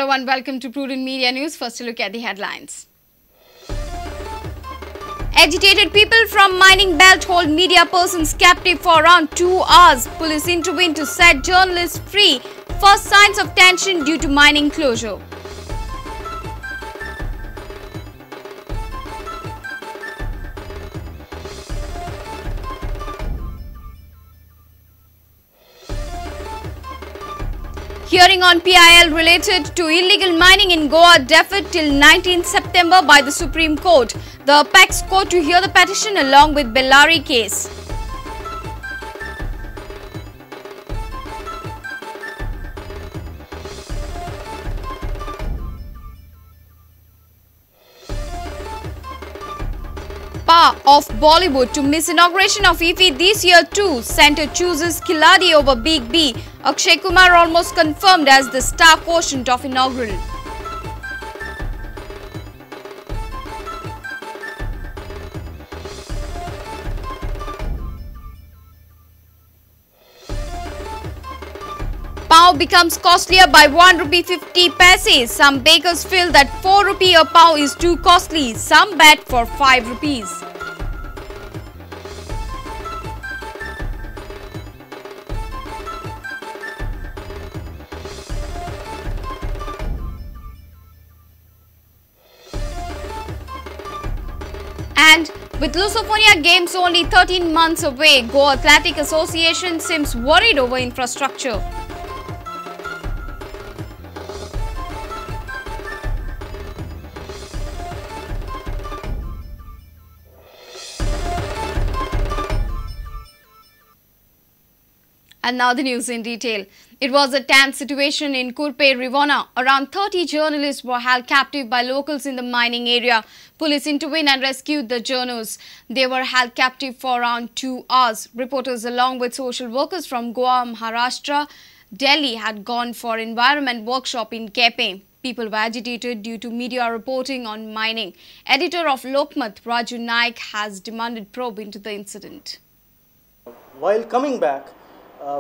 Hello and welcome to Prudent Media News. First, a look at the headlines. Agitated people from mining belt hold media persons captive for around 2 hours. Police intervene to set journalists free. First signs of tension due to mining closure. Hearing on PIL related to illegal mining in Goa deferred till 19 September by the Supreme Court. The Apex Court to hear the petition along with Bellary case. Pa of Bollywood to miss inauguration of IFFI this year too. Centre chooses Khiladi over Big B. Akshay Kumar almost confirmed as the star quotient of inaugural. Pav becomes costlier by 1 rupee 50 paise. Some bakers feel that 4 rupee a pav is too costly. Some bet for 5 rupees. And with Lusophobia Games only 13 months away, Goa Athletic Association seems worried over infrastructure. And now the news in detail. It was a tense situation in Kurpe, Rivana. Around 30 journalists were held captive by locals in the mining area. Police intervened and rescued the journalists. They were held captive for around 2 hours. Reporters along with social workers from Goa, Maharashtra, Delhi had gone for environment workshop in Kepe. People were agitated due to media reporting on mining. Editor of Lokmat, Raju Naik, has demanded probe into the incident. While coming back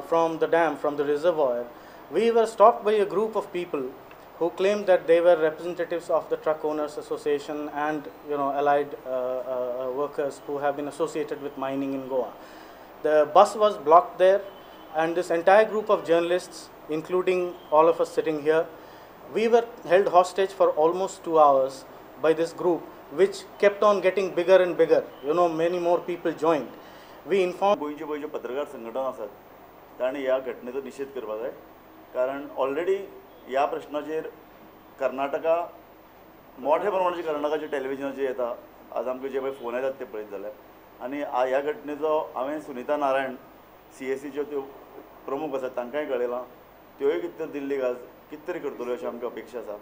from the dam, from the reservoir, we were stopped by a group of people who claimed that they were representatives of the Truck Owners Association and allied workers who have been associated with mining in Goa. The bus was blocked there, and this entire group of journalists, including all of us sitting here, we were held hostage for almost 2 hours by this group, which kept on getting bigger and bigger. Many more people joined. We informed पत्रकार संघटना आसात ताणी ह्या घटनेचो निषेध करपा जाय कारण already ह्या प्रश्नाचेर कर्नाटका मोठ्या प्रमाणाचेर कर्नाटकाचे टेलिव्हिजनाचेर येता आज आमकां जे पळय फोन येतात ते पळयत जाल्यार आनी ह्या घटनेचो हांवें सुनीता नारायण CSCच्यो त्यो प्रमुख आसात तांकांय कळयलां त्योय कितें तरी दिल्ली आज कितें तरी करतल्यो अशी आमकां अपेक्षा आसा.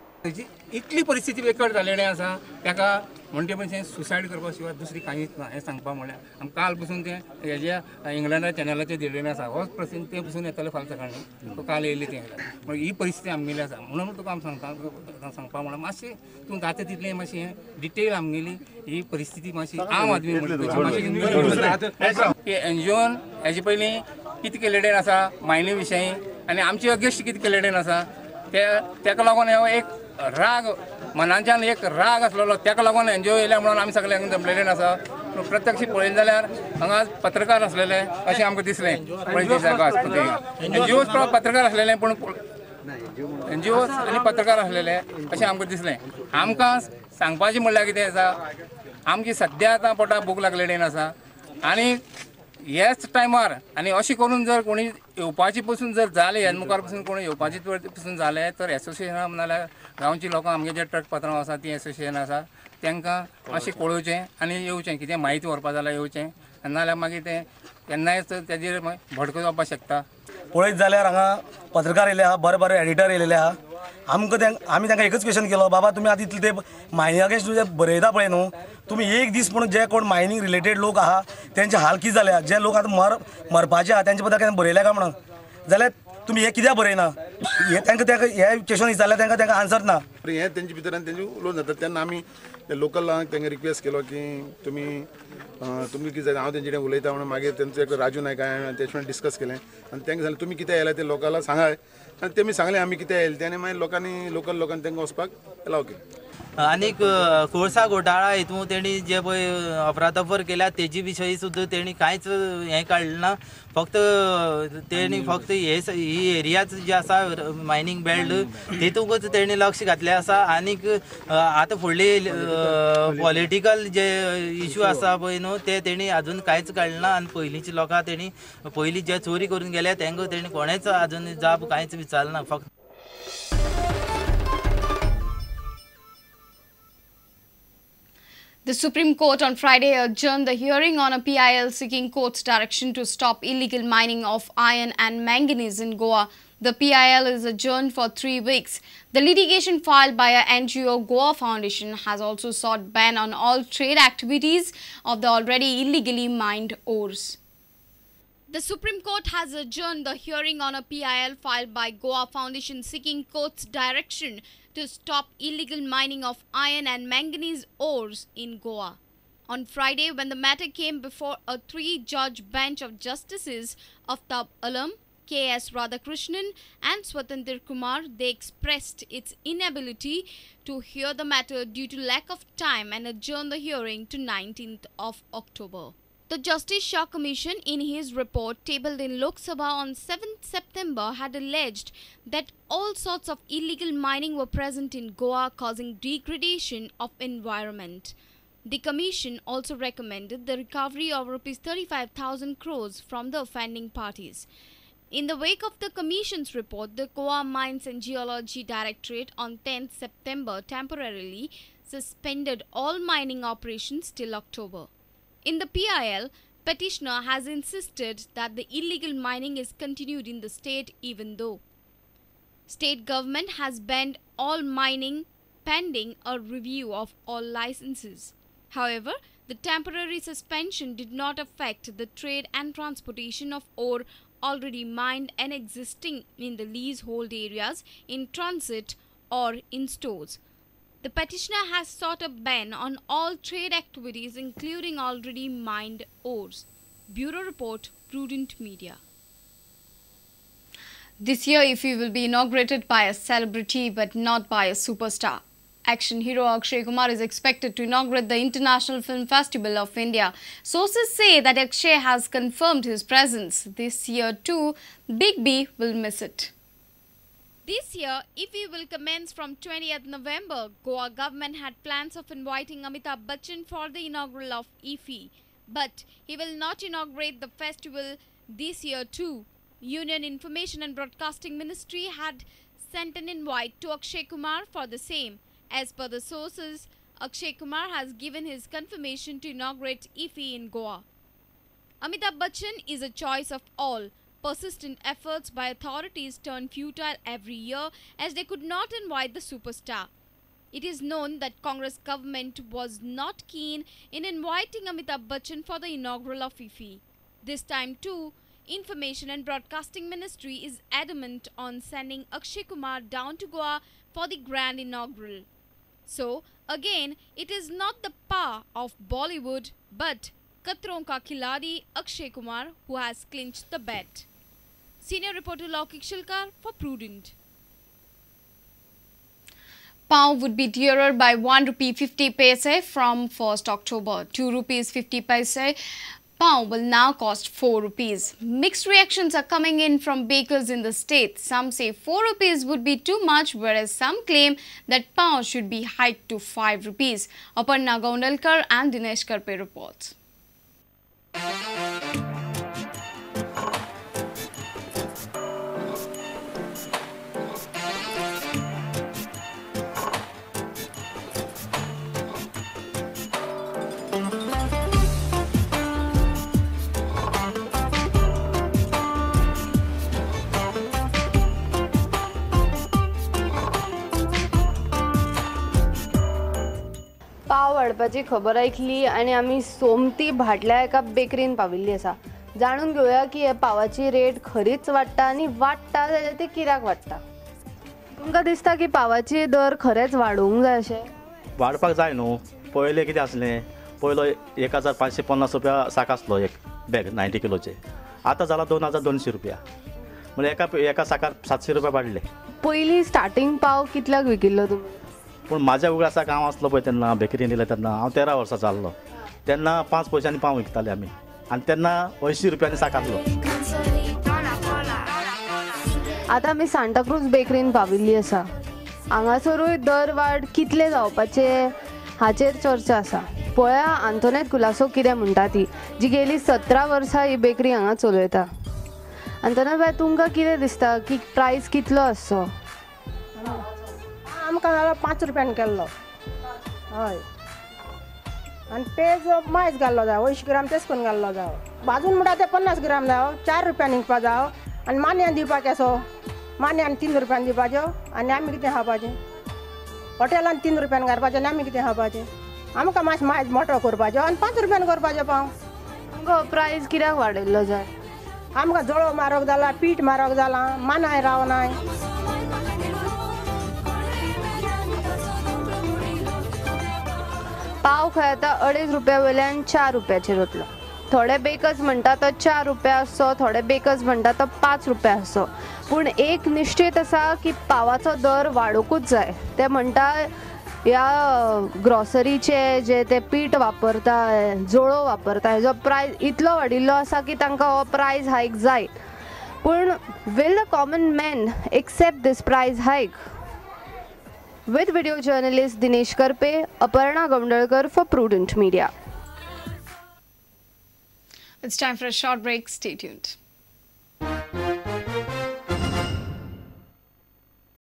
इतली परिस्थिती वेगळ जाल्लेली आसा ताका म्हणटे म्हणजे सुसायड करपा शिवाय दुसरी कांयच ना हें सांगपा म्हळ्यार आमकां काल पसून तें हेज्या इंग्लंडा चॅनलाचेर दिल्लेलें आसा होच प्रश्न तें पसून येतलें फाल्यां सकाळीं तो काल येयल्ली तें म्हणजे ही परिस्थिती आमगेली आसा म्हणून तुका आमी सांगपा म्हळ्यार मातशें तूं जाता तितलें मातशें हें डिटेल आमगेली ही परिस्थिती मातशी आम आदमी मातशी एनजीओन हेजे पयलीं कितें केलेलें आसा मायनी विशयी आनी आमचे अगेन्स्ट कितें केलेलें आसा तेका लागून एक राग मनाच्यान एक राग आसलेलो तेका लागून एनजीओ येयल्या म्हणून आमी सगळ्यांक जमलेले आसा प्रत्यक्ष पळयलें जाल्यार हांगा पत्रकार आसलेले अशें आमकां दिसलें पळय जागा एनजीओ पत्रकार आसलेले पूण एनजीओ आनी पत्रकार आसलेले अशें आमकां दिसलें. आमकां सांगपाचें म्हणल्यार कितें आसा आमची सद्या आतां पोटाक भूक लागलेली आसा आनी ह्याच टायमार आनी अशें करून जर कोणी येवपाची पसून जर जालें ह्या मुखार पसून कोणी येवपाची पसून जालें तर एसोसिएशना नाल्यार गांवची लोकां आमगे जे ट्रक पात्रांव आसा ती एसोसिएशन आसा तांकां अशें कळोवचें आनी येवचें कितें म्हायती व्हरपा जाल्यार येवचें नाल्यार मागीर तें केन्नाय तेजेर भडको जावपाक शकता. पळयत जाल्यार हांगा पत्रकार येयले आहा बरे बरे एडिटर येयलेले आहा आमी तांकां एकच क्वेश्चन केलो बाबा तुमी आतां इतले ते मायनी अगेन्स्ट जे बरयता पळय न्हू तुमी एक दीस म्हणून जे कोण मायनींग रिलेटेड लोक आहा तेंचे हाल कितें जाल्या जे लोक आतां मरपाचे आहा तेंचे बद्दल केन्ना बरयल्या काय म्हणून जाल्यार तुमी हे कित्याक बरयना हे तांकां हे क्वेश्चन विचारल्यार तांकां आन्सर ना. हे तेंचे भितर आनी तेंचे उलोवन जाता तेन्ना आमी ते लोकलांक तांकां रिक्वेस्ट केलो की तुमी कितें जाय हांव तेंचे कडेन उलयता म्हणून मागीर तेंचो एक राजू नायक हांवें तेचे डिस्कस केलें आनी तांकां सांगलें तुमी कितें आयला ते लोकलांक सांगाय आनी तेमी सांगलें आमी कितें आयले ते आनी मागीर लोकांनी लोकल लोकांनी तांकां वचपाक एलाव केलें. आनीक कोळसा घोटाळा हितून तेणी जे पळय अफरातफर केल्या तेजी विशयी सुद्दां तेणी कांयच हें काडलें ना. फक्त तेणी फक्त ही एरियाच जी आसा मायनींग बेल्ट तितूंकच तेणी लक्ष घातलें आसा. आनीक आतां फुडली पॉलिटिकल जे इश्यू आसा पळय न्हू ते तेणी आजून कांयच काडलें ना. आनी पयलींची लोकां तेणी पयलीं जे चोरी करून गेले तांकां तेणी कोणेच आजून जाप कांयच विचारलें ना. फक्त The Supreme Court on Friday adjourned the hearing on a PIL seeking court's direction to stop illegal mining of iron and manganese in Goa. The PIL is adjourned for 3 weeks. The litigation filed by a NGO Goa Foundation has also sought ban on all trade activities of the already illegally mined ores. The Supreme Court has adjourned the hearing on a PIL filed by Goa Foundation seeking court's direction to stop illegal mining of iron and manganese ores in Goa. On Friday, when the matter came before a 3-judge bench of justices Aftab Alam, K.S. Radhakrishnan and Swatantra Kumar, they expressed its inability to hear the matter due to lack of time and adjourned the hearing to 19th of October. The Justice Shah Commission, in his report tabled in Lok Sabha on 7th September, had alleged that all sorts of illegal mining were present in Goa, causing degradation of environment. The Commission also recommended the recovery of Rs 35,000 crores from the offending parties. In the wake of the Commission's report, the Goa Mines and Geology Directorate on 10th September temporarily suspended all mining operations till October. In the PIL, petitioner has insisted that the illegal mining is continued in the state even though state government has banned all mining pending a review of all licenses. However, the temporary suspension did not affect the trade and transportation of ore already mined and existing in the leasehold areas in transit or in stores. The petitioner has sought a ban on all trade activities including already mined ores. Bureau Report, Prudent Media. This year, IFFI will be inaugurated by a celebrity but not by a superstar. Action hero Akshay Kumar is expected to inaugurate the International Film Festival of India. Sources say that Akshay has confirmed his presence. This year too, Big B will miss it. This year, IFFI will commence from 20th November. Goa government had plans of inviting Amitabh Bachchan for the inaugural of IFFI. But he will not inaugurate the festival this year too. Union Information and Broadcasting Ministry had sent an invite to Akshay Kumar for the same. As per the sources, Akshay Kumar has given his confirmation to inaugurate IFFI in Goa. Amitabh Bachchan is a choice of all. Persistent efforts by authorities turned futile every year as they could not invite the superstar. It is known that Congress government was not keen in inviting Amitabh Bachchan for the inaugural of IFFI. This time too, Information and Broadcasting Ministry is adamant on sending Akshay Kumar down to Goa for the grand inaugural. So, again, it is not the power of Bollywood but Katron ka Khiladi Akshay Kumar who has clinched the bet. Senior reporter Laukik Shilkar for Prudent. Pound would be dearer by 1 rupee 50 paise from 1st October. 2 rupees 50 paise. Pound will now cost 4 rupees. Mixed reactions are coming in from bakers in the state. Some say 4 rupees would be too much, whereas some claim that pound should be hiked to 5 rupees. Aparna Gaundalkar and Dinesh Karpe reports. पाव वाडपाची खबर ऐकली आणि आम्ही सोमती भाटल्या एका बेकरीन पाविल्ली आसा. जाणून घेऊया की हे पावाची rate खरीच वाडटा आणि वाडटा जाल्यार ती कित्याक वाडटा. तुमकां दिसता की पावाची दर खरेच वाडूंक जाय अशें? वाडपाक जाय न्हू. पयलें कितें आसलें, पयलो 1550 रुपया साक आसलो एक बॅग 90 किलोचे. आतां जाला 2200 रुपया. म्हणजे एका साकार 700 रुपया वाडले. पयलीं स्टार्टींग पाव कितल्याक विकिल्लो तुमी? पूण म्हाज्या उगडासाक हांव आसलो पळय तेन्ना बेकरीन दिले तेन्ना हांव 13 वर्सां जाल्लो. तेन्ना 5 पयशांनी पाव विकताले आमी आनी तेन्ना 80 रुपयांनी साक आसलो. आतां आमी सांताक्रूज बेकरीन पाविल्ली आसा. हांगासरूय दर वाड कितले जावपाचे हाचेर चर्चा आसा. पळया आंतोनेत कुलासो कितें म्हणटा ती, जी गेली 17 वर्सां ही बेकरी हांगा चलयता. आंतोनेत बाय, तुमकां कितें दिसता की प्रायस कितलो आसचो? आमकां जालो 5 रुपयान केल्लो. हय. आनी पेज मायज घाल्लो जाय, 80 ग्राम तेच करून घाल्लो जाय. भाजून म्हणटा ते 50 ग्राम जाय, 4 रुपयान विकपा जाय. आनी मान्यान दिवपाक कसो, मान्यान 3 रुपयान दिवपाच्यो आनी आमी कितें खावपाचें? हॉटेलान 3 रुपयान घालपाचें आनी आमी कितें खावपाचें? आमकां मातशें मायज मोठो करपाचो आनी 5 रुपयान करपाचो पाव. तुमकां प्रायस कित्याक वाडयल्लो जाय? आमकां जळो म्हारग जाला, पीठ म्हारग जाला, मानाय रावनाय. पाव खंय आतां 2.5 रुपया वयल्यान 4 रुपयाचेर वतलो. थोडे बेकर्स म्हणटा तो 4 रुपया आसचो, थोडे बेकर्स म्हणटा तो 5 रुपया आसचो. पूण एक निश्चित आसा की पावाचो दर वाडोवूच जाय. ते म्हणटा ह्या ग्रॉसरीचे जे ते पीठ वापरता, जळो वापरता, हेजो प्रायस इतलो वाडिल्लो आसा की तांकां हो प्रायस हायक जाय. पूण will the common man accept this price hike? With video journalist Dinesh Karpe, Aparna Gamdalkar for Prudent Media. It's time for a short break. Stay tuned.